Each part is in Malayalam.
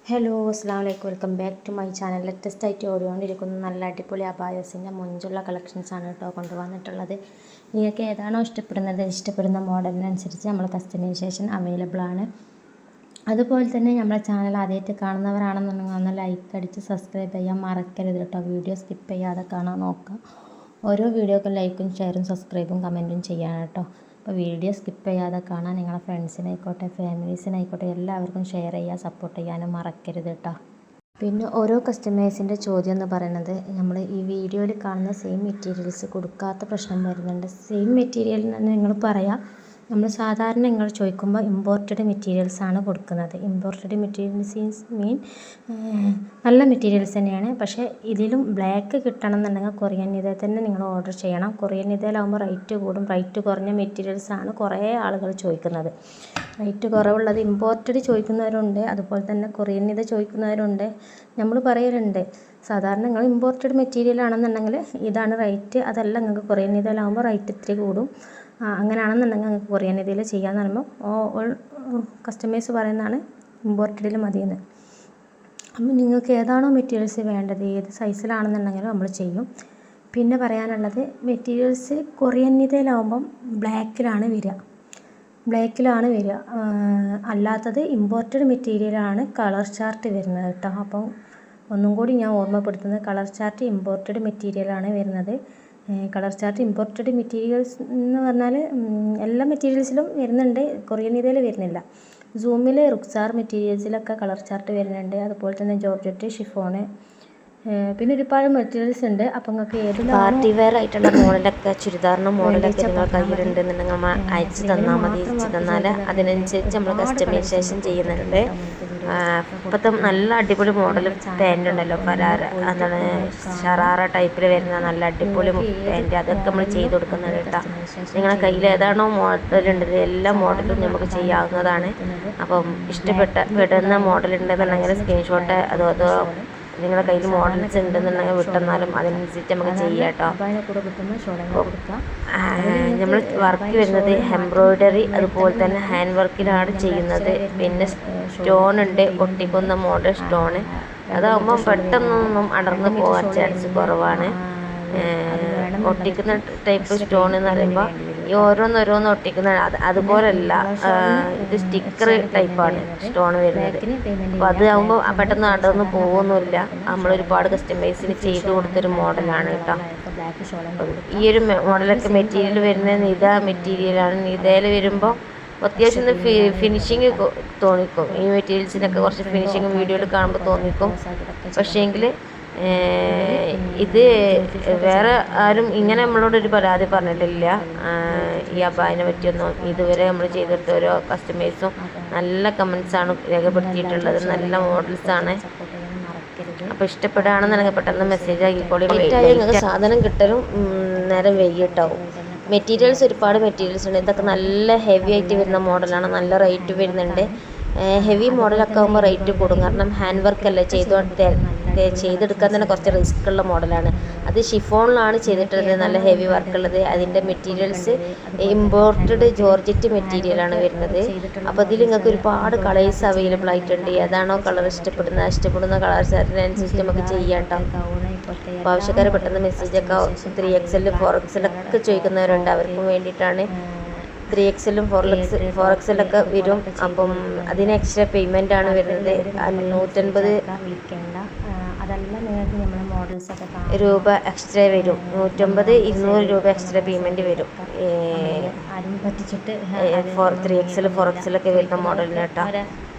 ഹലോ അസ്സാം വലൈക്കും welcome back to my channel. Latest ആയിട്ട് ഓടിക്കൊണ്ടിരിക്കുന്ന നല്ല അടിപൊളി അബായസിൻ്റെ മുഞ്ചുള്ള കളക്ഷൻസാണ് കേട്ടോ കൊണ്ടുവന്നിട്ടുള്ളത്. നിങ്ങൾക്ക് ഏതാണോ ഇഷ്ടപ്പെടുന്ന മോഡലിനനുസരിച്ച് നമ്മൾ കസ്റ്റമൈസേഷൻ അവൈലബിൾ ആണ്. അതുപോലെ തന്നെ നമ്മുടെ ചാനൽ ആദ്യമായിട്ട് കാണുന്നവരാണെന്നുണ്ടെങ്കിൽ ഒന്ന് ലൈക്ക് അടിച്ച് സബ്സ്ക്രൈബ് ചെയ്യാൻ മറക്കരുത് കേട്ടോ. വീഡിയോ സ്കിപ്പ് ചെയ്യാതെ കാണാൻ നോക്കുക. ഓരോ വീഡിയോക്കും ലൈക്കും ഷെയറും സബ്സ്ക്രൈബും കമൻറ്റും ചെയ്യണം കേട്ടോ. അപ്പോൾ വീഡിയോ സ്കിപ്പ് ചെയ്യാതെ കാണാൻ നിങ്ങളെ ഫ്രണ്ട്സിനായിക്കോട്ടെ ഫാമിലീസിനായിക്കോട്ടെ എല്ലാവർക്കും ഷെയർ ചെയ്യുക, സപ്പോർട്ട് ചെയ്യാനും മറക്കരുത് കേട്ടോ. പിന്നെ ഓരോ കസ്റ്റമേഴ്സിൻ്റെ ചോദ്യം എന്ന് പറയുന്നത് നമ്മൾ ഈ വീഡിയോയിൽ കാണുന്ന സെയിം മെറ്റീരിയൽസ് കൊടുക്കാത്ത പ്രശ്നം വരുന്നുണ്ട്. സെയിം മെറ്റീരിയൽ എന്ന് നിങ്ങൾ പറയാം. നമ്മൾ സാധാരണ നിങ്ങൾ ചോദിക്കുമ്പോൾ ഇമ്പോർട്ടഡ് മെറ്റീരിയൽസാണ് കൊടുക്കുന്നത്. ഇമ്പോർട്ടഡ് മെറ്റീരിയൽസ് മീൻ നല്ല മെറ്റീരിയൽസ് തന്നെയാണ്. പക്ഷേ ഇതിലും ബ്ലാക്ക് കിട്ടണം എന്നുണ്ടെങ്കിൽ കൊറിയൻ നിതയിൽ തന്നെ നിങ്ങൾ ഓർഡർ ചെയ്യണം. കൊറിയൻ നിതയിലാകുമ്പോൾ റേറ്റ് കൂടും. റേറ്റ് കുറഞ്ഞ മെറ്റീരിയൽസാണ് കുറേ ആളുകൾ ചോദിക്കുന്നത്. റേറ്റ് കുറവുള്ളത് ഇമ്പോർട്ടഡ് ചോദിക്കുന്നവരുണ്ട്, അതുപോലെ തന്നെ കൊറിയൻ നിത ചോദിക്കുന്നവരുണ്ട്. നമ്മൾ പറയലുണ്ട് സാധാരണ നിങ്ങൾ ഇമ്പോർട്ടഡ് മെറ്റീരിയൽ ആണെന്നുണ്ടെങ്കിൽ ഇതാണ് റേറ്റ്, അതല്ല നിങ്ങൾക്ക് കൊറിയൻ നിതയിലാകുമ്പോൾ റേറ്റ് ഇത്തിരി കൂടും. അങ്ങനെയാണെന്നുണ്ടെങ്കിൽ നിങ്ങൾക്ക് കൊറിയൻ നിതയിൽ ചെയ്യാമെന്ന് പറയുമ്പോൾ കസ്റ്റമേഴ്സ് പറയുന്നതാണ് ഇമ്പോർട്ടഡിൽ മതിയെന്ന്. അപ്പം നിങ്ങൾക്ക് ഏതാണോ മെറ്റീരിയൽസ് വേണ്ടത്, ഏത് സൈസിലാണെന്നുണ്ടെങ്കിലും നമ്മൾ ചെയ്യും. പിന്നെ പറയാനുള്ളത് മെറ്റീരിയൽസ് കൊറിയൻ നിതയിലാകുമ്പം ബ്ലാക്കിലാണ് വരിക. അല്ലാത്തത് ഇമ്പോർട്ടഡ് മെറ്റീരിയലാണ് കളർ ചാർട്ട് വരുന്നത് കേട്ടോ. അപ്പം ഒന്നും കൂടി ഞാൻ ഓർമ്മപ്പെടുത്തുന്നത്, കളർ ചാർട്ട് ഇമ്പോർട്ടഡ് മെറ്റീരിയലാണ് വരുന്നത്. കളർ ചാർട്ട് ഇമ്പോർട്ടഡ് മെറ്റീരിയൽസ് എന്ന് പറഞ്ഞാൽ എല്ലാ മെറ്റീരിയൽസിലും വരുന്നുണ്ട്, കൊറിയൻ നിതയിൽ വരുന്നില്ല. സൂമിൽ റുക്സാർ മെറ്റീരിയൽസിലൊക്കെ കളർ ചാർട്ട് വരുന്നുണ്ട്. അതുപോലെ തന്നെ ജോർജറ്റ്, ഷിഫോണ്, പിന്നെ ഒരുപാട് മെറ്റീരിയൽസ് ഉണ്ട്. അപ്പം നിങ്ങൾക്ക് ഏത് പാർട്ടി വെയർ ആയിട്ടുള്ള മോഡലൊക്കെ ചുരിദാറിൻ്റെ മോഡലൊക്കെ നിങ്ങൾ കയ്യിലുണ്ടെന്നുണ്ടെങ്കിൽ നമ്മൾ അയച്ചു തന്നാൽ മതി. അയച്ചു തന്നാൽ അതിനനുസരിച്ച് നമ്മൾ കസ്റ്റമൈസേഷൻ ചെയ്യുന്നുണ്ട്. ഇപ്പോഴത്തെ നല്ല അടിപൊളി മോഡൽ പാൻറ് ഉണ്ടല്ലോ, എന്താണ് ഷറാറ ടൈപ്പിൽ വരുന്ന നല്ല അടിപൊളി പാൻറ്, അതൊക്കെ നമ്മൾ ചെയ്ത് കൊടുക്കുന്നുണ്ട് കേട്ടോ. നിങ്ങളുടെ കയ്യിൽ ഏതാണോ മോഡലുണ്ടത് എല്ലാ മോഡലും നമുക്ക് ചെയ്യാവുന്നതാണ്. അപ്പം ഇഷ്ടപ്പെടുന്ന മോഡൽ ഉണ്ടെന്നുണ്ടെങ്കിൽ സ്ക്രീൻഷോട്ട് അതോ നിങ്ങളുടെ കയ്യിൽ മോഡൽസ് ഉണ്ടെന്നുണ്ടെങ്കിൽ വിട്ടെന്നാലും അതിനനുസരിച്ച് നമുക്ക് ചെയ്യാം കേട്ടോ. നമ്മൾ വർക്ക് വരുന്നത് എംബ്രോയ്ഡറി അതുപോലെ തന്നെ ഹാൻഡ് വർക്കിലാണ് ചെയ്യുന്നത്. പിന്നെ സ്റ്റോൺ ഉണ്ട്, ഒട്ടിക്കുന്ന മോഡൽ സ്റ്റോണ്. അതാകുമ്പം പെട്ടെന്നൊന്നും അടർന്നു പോകാൻ ചാൻസ് കുറവാണ്. ഒട്ടിക്കുന്ന ടൈപ്പ് സ്റ്റോൺ എന്ന് പറയുമ്പോൾ ഈ ഓരോന്നോരോന്ന് ഒട്ടിക്കുന്ന അതുപോലല്ല, ഇത് സ്റ്റിക്കർ ടൈപ്പാണ് സ്റ്റോൺ വരുന്നത്. അപ്പോൾ അതാകുമ്പോൾ പെട്ടെന്ന് അടർന്ന് പോകുന്നില്ല. നമ്മളൊരുപാട് കസ്റ്റമൈസിന് ചെയ്ത് കൊടുത്തൊരു മോഡലാണ് കേട്ടോ. ഈ ഒരു മോഡലൊക്കെ മെറ്റീരിയൽ വരുന്നത് നിത മെറ്റീരിയലാണ്. നിതയിൽ വരുമ്പോൾ അത്യാവശ്യം ഫിനിഷിങ് തോന്നിക്കും. ഈ മെറ്റീരിയൽസിനൊക്കെ കുറച്ച് ഫിനിഷിങ് വീഡിയോയിൽ കാണുമ്പോൾ തോന്നിക്കും. പക്ഷേങ്കിൽ ഇത് വേറെ ആരും ഇങ്ങനെ നമ്മളോടൊരു പരാതി പറഞ്ഞിട്ടില്ല. ഈ അബായിനെ പറ്റിയൊന്നും ഇതുവരെ നമ്മൾ ചെയ്തെടുത്ത ഓരോ കസ്റ്റമേഴ്സും നല്ല കമൻസാണ് രേഖപ്പെടുത്തിയിട്ടുള്ളത്. നല്ല മോഡൽസാണ്. അപ്പോൾ ഇഷ്ടപ്പെടുകയാണെന്നുണ്ടെങ്കിൽ പെട്ടെന്ന് മെസ്സേജ് ആക്കിക്കോളി. നിങ്ങൾക്ക് സാധനം കിട്ടലും നേരം വൈകിട്ടാവും. മെറ്റീരിയൽസ് ഒരുപാട് മെറ്റീരിയൽസ് ഉണ്ട്. ഇതൊക്കെ നല്ല ഹെവി ആയിട്ട് വരുന്ന മോഡലാണ്. നല്ല റേറ്റ് വരുന്നുണ്ട്. ഹെവി മോഡലൊക്കെ ആകുമ്പോൾ റേറ്റ് കൂടും. കാരണം ഹാൻഡ് വർക്കല്ലേ ചെയ്തെടുക്കാൻ തന്നെ കുറച്ച് റിസ്ക് ഉള്ള മോഡലാണ്. അത് ഷിഫോണിലാണ് ചെയ്തിട്ടുള്ളത്, നല്ല ഹെവി വർക്കുള്ളത്. അതിൻ്റെ മെറ്റീരിയൽസ് ഇമ്പോർട്ടഡ് ജോർജറ്റ് മെറ്റീരിയലാണ് വരുന്നത്. അപ്പോൾ ഇതിൽ നിങ്ങൾക്ക് ഒരുപാട് കളേഴ്സ് അവൈലബിൾ ആയിട്ടുണ്ട്. ഏതാണോ കളർ ഇഷ്ടപ്പെടുന്ന കളർ ചാർട്ടിനനുസരിച്ച് നമുക്ക് ചെയ്യാം കേട്ടോ. അപ്പോൾ ആവശ്യക്കാർ പെട്ടെന്ന് മെസ്സേജൊക്കെ 3XL 4XL ഒക്കെ ചോദിക്കുന്നവരുണ്ട്. അവർക്കും വേണ്ടിയിട്ടാണ്. 3XL 4XL ഒക്കെ വരും. അപ്പം അതിന് എക്സ്ട്രാ പേയ്മെൻ്റ് ആണ് വരുന്നത്. 150 രൂപ എക്സ്ട്രാ വരും. 150-200 രൂപ എക്സ്ട്രാ പേയ്മെൻറ്റ് വരും. 3XL 4XL ഒക്കെ വരുന്ന മോഡലിന് കേട്ടോ.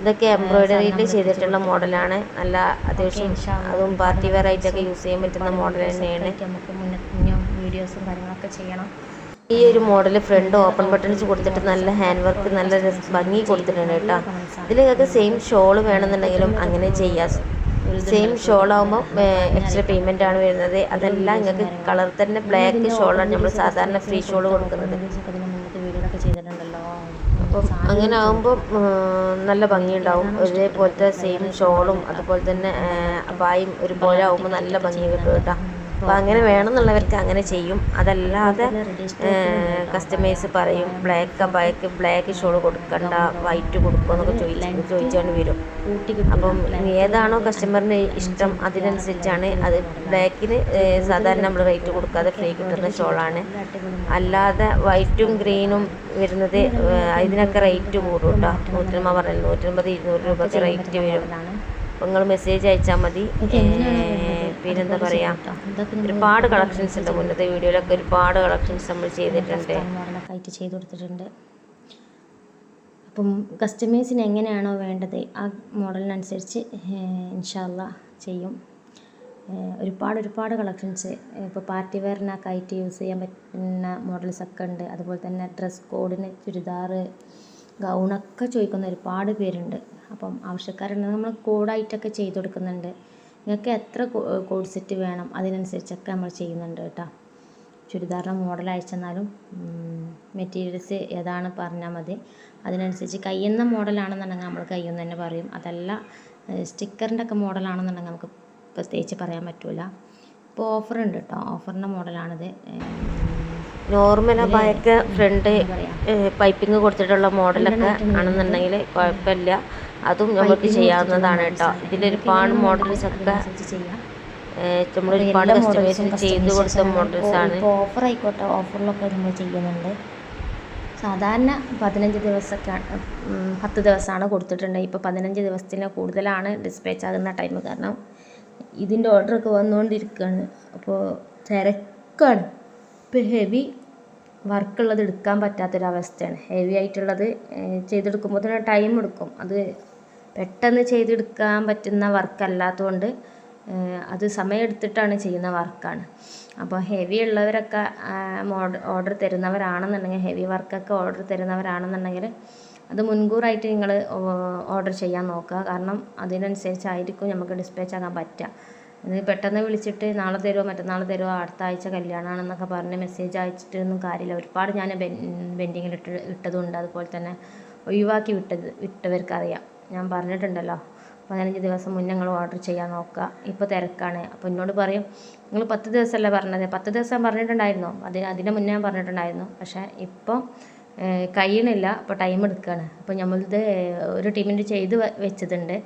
ഇതൊക്കെ എംബ്രോയ്ഡറിയിൽ ചെയ്തിട്ടുള്ള മോഡലാണ്. നല്ല അത്യാവശ്യം അതും പാർട്ടി വെയർ ആയിട്ടൊക്കെ യൂസ് ചെയ്യാൻ പറ്റുന്ന മോഡൽ തന്നെയാണ്. വീഡിയോസും കാര്യങ്ങളൊക്കെ ചെയ്യണം. ഈ ഒരു മോഡൽ ഫ്രണ്ട് ഓപ്പൺ ബട്ടൺസ് കൊടുത്തിട്ട് നല്ല ഹാൻഡ് വർക്ക് നല്ല ഭംഗി കൊടുത്തിട്ടുണ്ട് കേട്ടോ. ഇതിൽ നിങ്ങൾക്ക് സെയിം ഷോൾ വേണമെന്നുണ്ടെങ്കിലും അങ്ങനെ ചെയ്യാം. സെയിം ഷോളാകുമ്പോൾ എക്സ്ട്രാ പേയ്മെൻ്റ് ആണ് വരുന്നത്. അതല്ല നിങ്ങൾക്ക് കളർ തന്നെ ബ്ലാക്ക് ഷോളാണ് നമ്മൾ സാധാരണ ഫ്രീ ഷോൾ കൊടുക്കുന്നത്. അപ്പം അങ്ങനെ ആകുമ്പോൾ നല്ല ഭംഗിയുണ്ടാവും. ഒരേപോലത്തെ സെയിം ഷോളും അതുപോലെ തന്നെ അബായും ഒരുപോലെ ആകുമ്പോൾ നല്ല ഭംഗി കിട്ടും കേട്ടോ. അപ്പോൾ അങ്ങനെ വേണമെന്നുള്ളവർക്ക് അങ്ങനെ ചെയ്യും. അതല്ലാതെ കസ്റ്റമേഴ്സ് പറയും ബ്ലാക്ക് ഷോൾ കൊടുക്കണ്ട, വൈറ്റ് കൊടുക്കുമെന്നൊക്കെ ചോദിച്ചുകൊണ്ട് വരും. അപ്പം ഏതാണോ കസ്റ്റമറിന് ഇഷ്ടം അതിനനുസരിച്ചാണ് അത്. ബ്ലാക്കിന് സാധാരണ നമ്മൾ റേറ്റ് കൊടുക്കാതെ ഫ്രീ കിട്ടുന്ന ഷോളാണ്. അല്ലാതെ വൈറ്റും ഗ്രീനും വരുന്നത് ഇതിനൊക്കെ റേറ്റ് കൂടും കേട്ടോ. 150 പറഞ്ഞാൽ 150-200 രൂപയ്ക്ക് റേറ്റ് വരും. അപ്പോൾ നിങ്ങൾ മെസ്സേജ് അയച്ചാൽ മതി. പിന്നെന്താ പറയുക, ഒരുപാട് കളക്ഷൻസ് ഉണ്ട്. മുന്നത്തെ വീഡിയോയിലൊക്കെ ഒരുപാട് കളക്ഷൻസ് നമ്മൾ ചെയ്തിട്ടുണ്ട്. ആയിട്ട് ചെയ്ത് കൊടുത്തിട്ടുണ്ട്. അപ്പം കസ്റ്റമേഴ്സിന് എങ്ങനെയാണോ വേണ്ടത് ആ മോഡലിനനുസരിച്ച് ഇൻഷാ അല്ലാഹ് ചെയ്യും. ഒരുപാട് കളക്ഷൻസ് ഇപ്പോൾ പാർട്ടി വെയറിനൊക്കെ ആയിട്ട് യൂസ് ചെയ്യാൻ പറ്റുന്ന മോഡൽസൊക്കെ ഉണ്ട്. അതുപോലെ തന്നെ ഡ്രസ് കോഡിന് ചുരിദാർ, ഗൗണൊക്കെ ചോദിക്കുന്ന ഒരുപാട് പേരുണ്ട്. അപ്പം ആവശ്യക്കാരുണ്ടെങ്കിൽ നമ്മൾ കോഡായിട്ടൊക്കെ ചെയ്ത് കൊടുക്കുന്നുണ്ട്. നിങ്ങൾക്ക് എത്ര കോഡ് സെറ്റ് വേണം അതിനനുസരിച്ചൊക്കെ നമ്മൾ ചെയ്യുന്നുണ്ട് കേട്ടോ. ചുരിദാറിൻ്റെ മോഡൽ അയച്ചെന്നാലും മെറ്റീരിയൽസ് ഏതാണ് പറഞ്ഞാൽ മതി. അതിനനുസരിച്ച് കഴിയുന്ന മോഡലാണെന്നുണ്ടെങ്കിൽ നമ്മൾ കഴിയുന്ന തന്നെ പറയും. അതല്ല സ്റ്റിക്കറിൻ്റെ ഒക്കെ മോഡലാണെന്നുണ്ടെങ്കിൽ നമുക്ക് പ്രത്യേകിച്ച് പറയാൻ പറ്റില്ല. ഇപ്പോൾ ഓഫറുണ്ട് കേട്ടോ. ഓഫറിൻ്റെ മോഡലാണിത്. നോർമൽ അബായൊക്കെ ഫ്രണ്ട് പൈപ്പിങ് കൊടുത്തിട്ടുള്ള മോഡലൊക്കെ ആണെന്നുണ്ടെങ്കിൽ കുഴപ്പമില്ല, അതും നമുക്ക് ചെയ്യാവുന്നതാണ് കേട്ടോ. ഇതിലൊരുപാട് മോഡൽസൊക്കെ നമ്മൾ ഒരുപാട് കസ്റ്റമേഴ്സിന് ചെയ്ത് കൊടുത്ത മോഡൽസാണ്. ഓഫർ ആയിക്കോട്ടെ, ഓഫറിലൊക്കെ നമ്മൾ ചെയ്യുന്നുണ്ട്. സാധാരണ 15 ദിവസമൊക്കെ 10 ദിവസമാണ് കൊടുത്തിട്ടുണ്ട്. ഇപ്പോൾ 15 ദിവസത്തിന് കൂടുതലാണ് ഡിസ്പാച്ച് ആകുന്ന ടൈം. കാരണം ഇതിൻ്റെ ഓർഡറൊക്കെ വന്നുകൊണ്ടിരിക്കുകയാണ്. അപ്പോൾ തിരക്കാണ്. ഇപ്പോൾ ഹെവി വർക്കുള്ളത് എടുക്കാൻ പറ്റാത്തൊരവസ്ഥയാണ്. ഹെവി ആയിട്ടുള്ളത് ചെയ്തെടുക്കുമ്പോൾ തന്നെ ടൈം എടുക്കും. അത് പെട്ടെന്ന് ചെയ്തെടുക്കാൻ പറ്റുന്ന വർക്കല്ലാത്തതുകൊണ്ട് അത് സമയമെടുത്തിട്ടാണ് ചെയ്യുന്ന വർക്കാണ്. അപ്പോൾ ഹെവി ഉള്ളവരൊക്കെ ഓർഡർ തരുന്നവരാണെന്നുണ്ടെങ്കിൽ, ഹെവി വർക്കൊക്കെ ഓർഡർ തരുന്നവരാണെന്നുണ്ടെങ്കിൽ അത് മുൻകൂറായിട്ട് നിങ്ങൾ ഓർഡർ ചെയ്യാൻ നോക്കുക. കാരണം അതിനനുസരിച്ചായിരിക്കും നമുക്ക് ഡിസ്പാച്ച് ആക്കാൻ പറ്റുക. ഇത് പെട്ടെന്ന് വിളിച്ചിട്ട് നാളെ തരുമോ മറ്റന്നാൾ തരുമോ അടുത്ത ആഴ്ച കല്യാണമാണെന്നൊക്കെ പറഞ്ഞ് മെസ്സേജ് അയച്ചിട്ടൊന്നും കാര്യമില്ല. ഒരുപാട് ഞാൻ പെൻഡിങ്ങിൽ ഇട്ടതുണ്ട്. അതുപോലെ തന്നെ ഒഴിവാക്കി വിട്ടവർക്കറിയാം. ഞാൻ പറഞ്ഞിട്ടുണ്ടല്ലോ 15 ദിവസം മുന്നേ നിങ്ങൾ ഓർഡർ ചെയ്യാൻ നോക്കുക. ഇപ്പോൾ തിരക്കാണ്. അപ്പോൾ എന്നോട് പറയും നിങ്ങൾ 10 ദിവസമല്ലേ പറഞ്ഞത്. 10 ദിവസം പറഞ്ഞിട്ടുണ്ടായിരുന്നു. അതിന് മുന്നേ ഞാൻ പറഞ്ഞിട്ടുണ്ടായിരുന്നു. പക്ഷേ ഇപ്പോൾ കഴിയണില്ല. അപ്പോൾ ടൈം എടുക്കുകയാണ്. അപ്പോൾ നമ്മളിത് ഒരു ടീമിൻ്റെ ചെയ്ത് വെച്ചതുണ്ട്.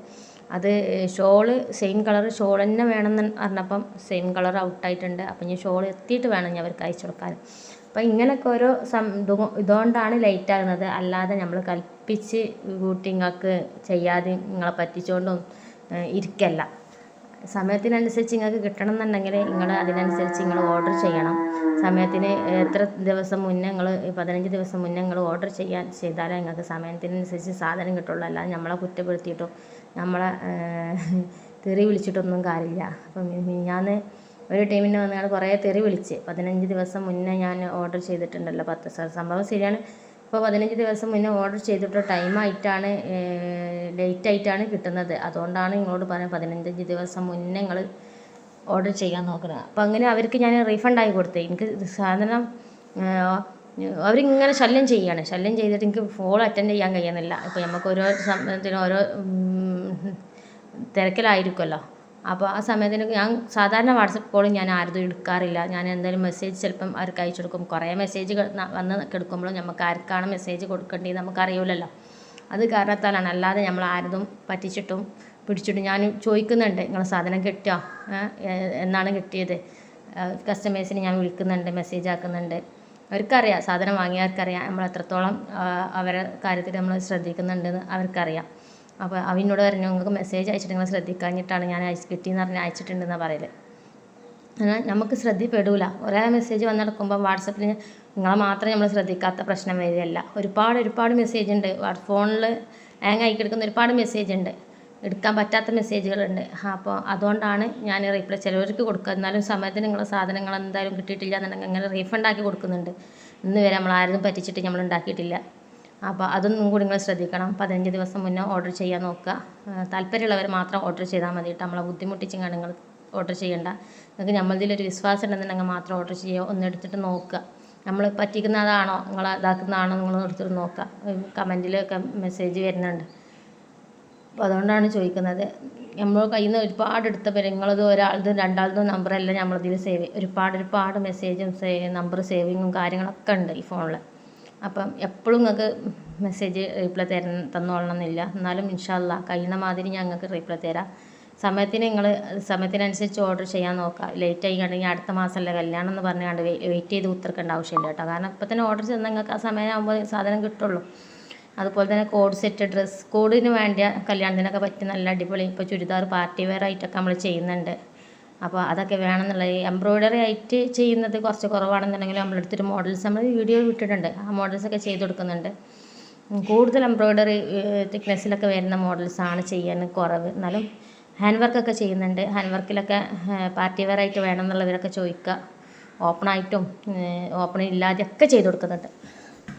അത് ഷോള് സെയിം കളർ ഷോൾ തന്നെ വേണമെന്ന് പറഞ്ഞപ്പം സെയിം കളർ ഔട്ടായിട്ടുണ്ട്. അപ്പം ഇനി ഷോൾ എത്തിയിട്ട് വേണം ഞാൻ അവർക്ക് അയച്ചു കൊടുക്കാൻ. അപ്പം ഇങ്ങനെയൊക്കെ ഓരോ ഇതുകൊണ്ടാണ് ലേറ്റ് ആകുന്നത്. അല്ലാതെ നമ്മൾ കൽപ്പിച്ച് കൂട്ടിങ്ങൾക്ക് ചെയ്യാതെ നിങ്ങളെ പറ്റിച്ചുകൊണ്ടും ഇരിക്കല്ല. സമയത്തിനനുസരിച്ച് നിങ്ങൾക്ക് കിട്ടണം എന്നുണ്ടെങ്കിൽ നിങ്ങൾ അതിനനുസരിച്ച് നിങ്ങൾ ഓർഡർ ചെയ്യണം. സമയത്തിന് എത്ര ദിവസം മുന്നേ 15 ദിവസം മുന്നേ നിങ്ങൾ ഓർഡർ ചെയ്താലേ നിങ്ങൾക്ക് സമയത്തിനനുസരിച്ച് സാധനം കിട്ടുള്ളൂ. അല്ലാതെ നമ്മളെ കുറ്റപ്പെടുത്തിയിട്ടോ നമ്മളെ തെറി വിളിച്ചിട്ടൊന്നും കാര്യമില്ല. അപ്പം ഞാൻ ഒരു ടീമിന് വന്നാൽ കുറേ തെറി വിളിച്ച് 15 ദിവസം മുന്നേ ഞാൻ ഓർഡർ ചെയ്തിട്ടുണ്ടല്ലോ. 10 സംഭവം ശരിയാണ്. ഇപ്പോൾ 15 ദിവസം മുന്നേ ഓർഡർ ചെയ്തിട്ട് ടൈമായിട്ടാണ് ലേറ്റായിട്ടാണ് കിട്ടുന്നത്. അതുകൊണ്ടാണ് നിങ്ങളോട് പറയാൻ 15 ദിവസം മുന്നേ നിങ്ങൾ ഓർഡർ ചെയ്യാൻ നോക്കുന്നത്. അപ്പോൾ അങ്ങനെ അവർക്ക് ഞാൻ റീഫണ്ടായി കൊടുത്തേ. എനിക്ക് സാധനം അവരിങ്ങനെ ശല്യം ചെയ്തിട്ട് എനിക്ക് ഫോൺ അറ്റൻഡ് ചെയ്യാൻ കഴിയുന്നില്ല. ഇപ്പോൾ നമുക്ക് ഓരോ സമയത്തിന് ഓരോ തിരക്കിലായിരിക്കുമല്ലോ. അപ്പോൾ ആ സമയത്തിന് ഞാൻ സാധാരണ വാട്സപ്പ് കോളും ഞാൻ ആരും എടുക്കാറില്ല. ഞാൻ എന്തായാലും മെസ്സേജ് ചിലപ്പം അവർക്ക് അയച്ചു കൊടുക്കും. കുറേ മെസ്സേജുകൾ വന്ന് എടുക്കുമ്പോഴും നമുക്ക് ആർക്കാണ് മെസ്സേജ് കൊടുക്കേണ്ടത് നമുക്കറിയില്ലല്ലോ. അത് കാരണത്താലാണ്. അല്ലാതെ നമ്മൾ ആരും പറ്റിച്ചിട്ടും പിടിച്ചിട്ടും ഞാൻ ചോദിക്കുന്നുണ്ട് നിങ്ങൾ സാധനം കിട്ടിയോ, എന്നാണ് കിട്ടിയത്. കസ്റ്റമേഴ്സിന് ഞാൻ വിളിക്കുന്നുണ്ട്, മെസ്സേജ് ആക്കുന്നുണ്ട്. അവർക്കറിയാം, സാധനം വാങ്ങിയവർക്കറിയാം നമ്മൾ എത്രത്തോളം അവരെ കാര്യത്തിൽ നമ്മൾ ശ്രദ്ധിക്കുന്നുണ്ടെന്ന് അവർക്കറിയാം. അപ്പോൾ അവനോട് പറഞ്ഞു നിങ്ങൾക്ക് മെസ്സേജ് അയച്ചിട്ട് നിങ്ങൾ ശ്രദ്ധിക്കാഞ്ഞിട്ടാണ് ഞാൻ കിട്ടിയെന്ന് പറഞ്ഞ് അയച്ചിട്ടുണ്ടെന്നാണ് പറയൽ. എന്നാൽ നമുക്ക് ശ്രദ്ധപ്പെടില്ല. ഒരേ മെസ്സേജ് വന്നെടുക്കുമ്പോൾ വാട്സപ്പിൽ നിങ്ങളെ മാത്രം നമ്മൾ ശ്രദ്ധിക്കാത്ത പ്രശ്നം വരികയല്ല. ഒരുപാട് മെസ്സേജ് ഉണ്ട്. ഫോണിൽ ഹാങ് ആയി കിടക്കുന്ന ഒരുപാട് മെസ്സേജ് ഉണ്ട്, എടുക്കാൻ പറ്റാത്ത മെസ്സേജുകളുണ്ട്. അപ്പോൾ അതുകൊണ്ടാണ് ഞാൻ റീപ്ലൈ ചിലവർക്ക് കൊടുക്കുക. എന്നാലും സമയത്തിന് നിങ്ങളെ സാധനങ്ങൾ എന്തായാലും കിട്ടിയിട്ടില്ല എന്നുണ്ടെങ്കിൽ അങ്ങനെ റീഫണ്ടാക്കി കൊടുക്കുന്നുണ്ട്. ഇന്ന് വരെ നമ്മൾ ആരും പറ്റിച്ചിട്ട് നമ്മൾ ഉണ്ടാക്കിയിട്ടില്ല. അപ്പോൾ അതൊന്നും കൂടി നിങ്ങൾ ശ്രദ്ധിക്കണം. 15 ദിവസം മുന്നേ ഓർഡർ ചെയ്യാൻ നോക്കുക. താല്പര്യമുള്ളവർ മാത്രം ഓർഡർ ചെയ്താൽ മതി കേട്ടോ. നമ്മളെ ബുദ്ധിമുട്ടിച്ചിങ്ങാണ് നിങ്ങൾ ഓർഡർ ചെയ്യേണ്ട. നിങ്ങൾക്ക് നമ്മളിതിലൊരു വിശ്വാസം ഉണ്ടെന്നുണ്ടെങ്കിൽ മാത്രം ഓർഡർ ചെയ്യുക. ഒന്ന് എടുത്തിട്ട് നോക്കുക, നമ്മൾ പറ്റിക്കുന്നതാണോ നിങ്ങൾ ഇതാക്കുന്നതാണോ നിങ്ങൾ എടുത്തിട്ട് നോക്കുക. കമൻറ്റിലൊക്കെ മെസ്സേജ് വരുന്നുണ്ട്. അപ്പോൾ അതുകൊണ്ടാണ് ചോദിക്കുന്നത്. നമ്മൾ കയ്യിൽ നിന്ന് ഒരുപാട് എടുത്ത പേര് നിങ്ങളത് ഒരാളത് രണ്ടാളതും നമ്പറെല്ലാം നമ്മളിതിൽ ഒരുപാട് മെസ്സേജും നമ്പർ സേവിങ്ങും കാര്യങ്ങളൊക്കെ ഉണ്ട് ഈ ഫോണിൽ. അപ്പം എപ്പോഴും നിങ്ങൾക്ക് മെസ്സേജ് റീപ്ലൈ തന്നോളണമെന്നില്ല. എന്നാലും ഇൻഷാ അല്ലാ കഴിയുന്ന മാതിരി ഞങ്ങൾക്ക് റീപ്ലൈ തരാം. സമയത്തിനനുസരിച്ച് ഓർഡർ ചെയ്യാൻ നോക്കുക. ലേറ്റ് ആയി കണ്ടെങ്കിൽ അടുത്ത മാസമല്ലേ കല്യാണം എന്ന് പറഞ്ഞുകൊണ്ട് വെയിറ്റ് ചെയ്ത് ഉത്തരക്കേണ്ട ആവശ്യമില്ല കേട്ടോ. കാരണം ഇപ്പം തന്നെ ഓർഡർ ചെയ്താൽ നിങ്ങൾക്ക് ആ സമയമാകുമ്പോൾ സാധനം കിട്ടുള്ളൂ. അതുപോലെ തന്നെ കോഡ് സെറ്റ്, ഡ്രസ് കോഡിന് വേണ്ടിയ കല്യാണത്തിനൊക്കെ പറ്റിയ നല്ല അടിപൊളി ഇപ്പോൾ ചുരിദാർ പാർട്ടി വെയർ ആയിട്ടൊക്കെ നമ്മൾ ചെയ്യുന്നുണ്ട്. അപ്പോൾ അതൊക്കെ വേണമെന്നുള്ളത് എംബ്രോയ്ഡറി ആയിട്ട് ചെയ്യുന്നത് കുറച്ച് കുറവാണെന്നുണ്ടെങ്കിൽ നമ്മളെടുത്തൊരു മോഡൽസ് നമ്മൾ വീഡിയോ വിട്ടിട്ടുണ്ട്. ആ മോഡൽസൊക്കെ ചെയ്ത് കൊടുക്കുന്നുണ്ട്. കൂടുതൽ എംബ്രോയ്ഡറി തിക്നെസ്സിലൊക്കെ വരുന്ന മോഡൽസാണ് ചെയ്യാൻ കുറവ്. എന്നാലും ഹാൻഡ് വർക്കൊക്കെ ചെയ്യുന്നുണ്ട്. ഹാൻഡ് വർക്കിലൊക്കെ പാർട്ടി വെയർ ആയിട്ട് വേണമെന്നുള്ളവരൊക്കെ ചോദിക്കുക. ഓപ്പണായിട്ടും ഓപ്പൺ ഇല്ലാതെയൊക്കെ ചെയ്ത് കൊടുക്കുന്നുണ്ട്.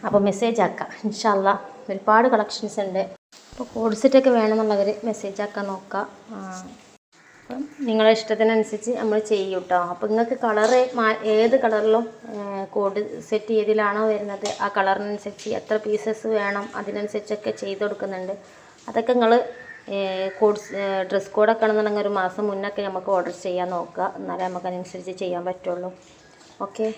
അപ്പോൾ മെസ്സേജ് ആക്കാം ഇൻഷാ അല്ലാ. ഒരുപാട് കളക്ഷൻസ് ഉണ്ട്. അപ്പോൾ കോഡ് സെറ്റൊക്കെ വേണമെന്നുള്ളവർ മെസ്സേജ് ആക്കാൻ നോക്കുക. അപ്പം നിങ്ങളുടെ ഇഷ്ടത്തിനനുസരിച്ച് നമ്മൾ ചെയ്യും കേട്ടോ. അപ്പോൾ നിങ്ങൾക്ക് കളറ് ഏത് കളറിലും കോഡ് സെറ്റ് ഏതിലാണോ വരുന്നത് ആ കളറിനനുസരിച്ച് എത്ര പീസസ് വേണം അതിനനുസരിച്ചൊക്കെ ചെയ്ത് കൊടുക്കുന്നുണ്ട്. അതൊക്കെ നിങ്ങൾ ഡ്രസ് കോഡൊക്കെ ആണെന്നുണ്ടെങ്കിൽ ഒരു മാസം മുന്നൊക്കെ നമുക്ക് ഓർഡർ ചെയ്യാൻ നോക്കുക. എന്നാലേ നമുക്ക് അതിനനുസരിച്ച് ചെയ്യാൻ പറ്റുള്ളൂ. ഓക്കെ.